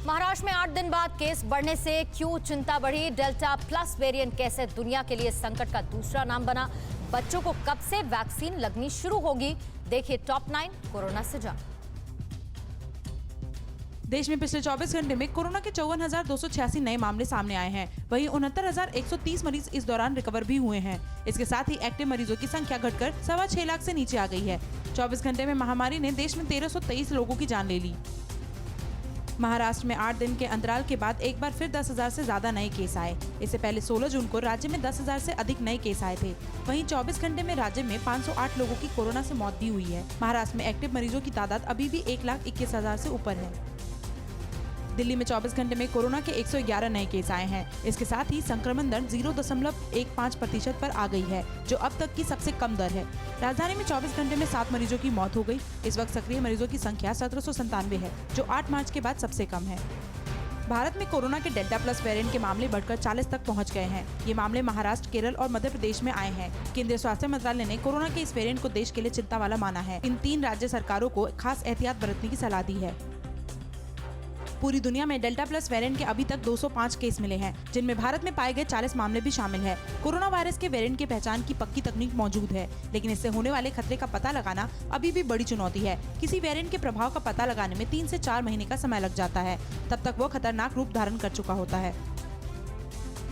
महाराष्ट्र में 8 दिन बाद केस बढ़ने से क्यों चिंता बढ़ी? डेल्टा प्लस वेरिएंट कैसे दुनिया के लिए संकट का दूसरा नाम बना? बच्चों को कब से वैक्सीन लगनी शुरू होगी? देखिए टॉप 9 कोरोना से जान। देश में पिछले 24 घंटे में कोरोना के 54,286 नए मामले सामने आए हैं। वहीं 69,130 मरीज इस दौरान रिकवर भी हुए हैं। इसके साथ ही एक्टिव मरीजों की संख्या घटकर 6.25 लाख से नीचे आ गई है। 24 घंटे में महामारी ने देश में 1323 लोगों की जान ले ली। महाराष्ट्र में 8 दिन के अंतराल के बाद एक बार फिर 10,000 से ज्यादा नए केस आए। इससे पहले 16 जून को राज्य में 10,000 से अधिक नए केस आए थे। वहीं 24 घंटे में राज्य में 508 लोगों की कोरोना से मौत भी हुई है। महाराष्ट्र में एक्टिव मरीजों की तादाद अभी भी 1,21,000 से ऊपर है। दिल्ली में 24 घंटे में कोरोना के 111 नए केस आए हैं। इसके साथ ही संक्रमण दर 0.15% पर आ गई है, जो अब तक की सबसे कम दर है। राजधानी में 24 घंटे में 7 मरीजों की मौत हो गई। इस वक्त सक्रिय मरीजों की संख्या 1797 है, जो 8 मार्च के बाद सबसे कम है। भारत में कोरोना के डेल्टा प्लस वेरिएंट के मामले बढ़कर 40 तक पहुंच गए हैं। ये मामले महाराष्ट्र, केरल और मध्य प्रदेश में आए हैं। केंद्रीय स्वास्थ्य मंत्रालय ने कोरोना के इस वेरिएंट को देश के लिए चिंता वाला माना है। इन 3 राज्य सरकारों को खास एहतियात बरतने की सलाह दी है। पूरी दुनिया में डेल्टा प्लस वेरिएंट के अभी तक 205 केस मिले हैं, जिनमें भारत में पाए गए 40 मामले भी शामिल है। कोरोना वायरस के वेरिएंट की पहचान की पक्की तकनीक मौजूद है, लेकिन इससे होने वाले खतरे का पता लगाना अभी भी बड़ी चुनौती है। किसी वेरिएंट के प्रभाव का पता लगाने में 3 से 4 महीने का समय लग जाता है। तब तक वो खतरनाक रूप धारण कर चुका होता है।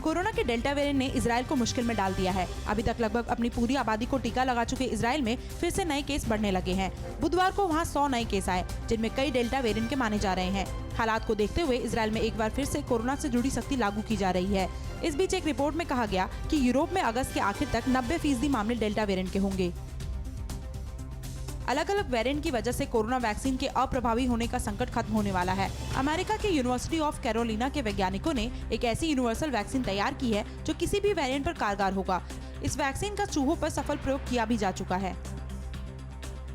कोरोना के डेल्टा वेरिएंट ने इजराइल को मुश्किल में डाल दिया है। अभी तक लगभग अपनी पूरी आबादी को टीका लगा चुके इजराइल में फिर से नए केस बढ़ने लगे हैं। बुधवार को वहां 100 नए केस आए, जिनमें कई डेल्टा वेरिएंट के माने जा रहे हैं। हालात को देखते हुए इजराइल में एक बार फिर से कोरोना से जुड़ी सख्ती लागू की जा रही है। इस बीच एक रिपोर्ट में कहा गया कि यूरोप में अगस्त के आखिर तक 90% मामले डेल्टा वेरिएंट के होंगे। अलग अलग वेरिएंट की वजह से कोरोना वैक्सीन के अप्रभावी होने का संकट खत्म होने वाला है। अमेरिका के यूनिवर्सिटी ऑफ कैरोलिना के वैज्ञानिकों ने एक ऐसी यूनिवर्सल वैक्सीन तैयार की है जो किसी भी वेरिएंट पर कारगर होगा। इस वैक्सीन का चूहों पर सफल प्रयोग किया भी जा चुका है।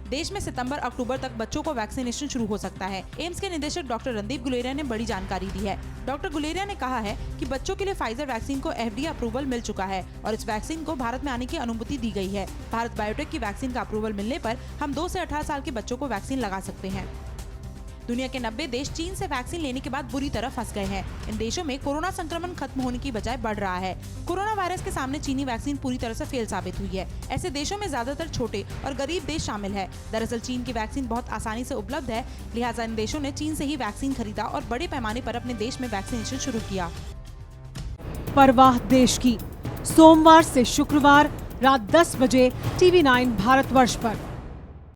देश में सितंबर-अक्टूबर तक बच्चों को वैक्सीनेशन शुरू हो सकता है। एम्स के निदेशक डॉक्टर रणदीप गुलेरिया ने बड़ी जानकारी दी है। डॉक्टर गुलेरिया ने कहा है कि बच्चों के लिए फाइजर वैक्सीन को FDA अप्रूवल मिल चुका है और इस वैक्सीन को भारत में आने की अनुमति दी गई है। भारत बायोटेक की वैक्सीन का अप्रूवल मिलने पर हम 2 से 18 साल के बच्चों को वैक्सीन लगा सकते हैं। दुनिया के 90 देश चीन से वैक्सीन लेने के बाद बुरी तरह फंस गए हैं। इन देशों में कोरोना संक्रमण खत्म होने की बजाय बढ़ रहा है। कोरोना वायरस के सामने चीनी वैक्सीन पूरी तरह से फेल साबित हुई है। ऐसे देशों में ज्यादातर छोटे और गरीब देश शामिल है। दरअसल चीन की वैक्सीन बहुत आसानी से उपलब्ध है, लिहाजा इन देशों ने चीन से ही वैक्सीन खरीदा और बड़े पैमाने पर अपने देश में वैक्सीनेशन शुरू किया। परवाह देश की, सोमवार से शुक्रवार रात 10 बजे TV9 भारतवर्ष पर।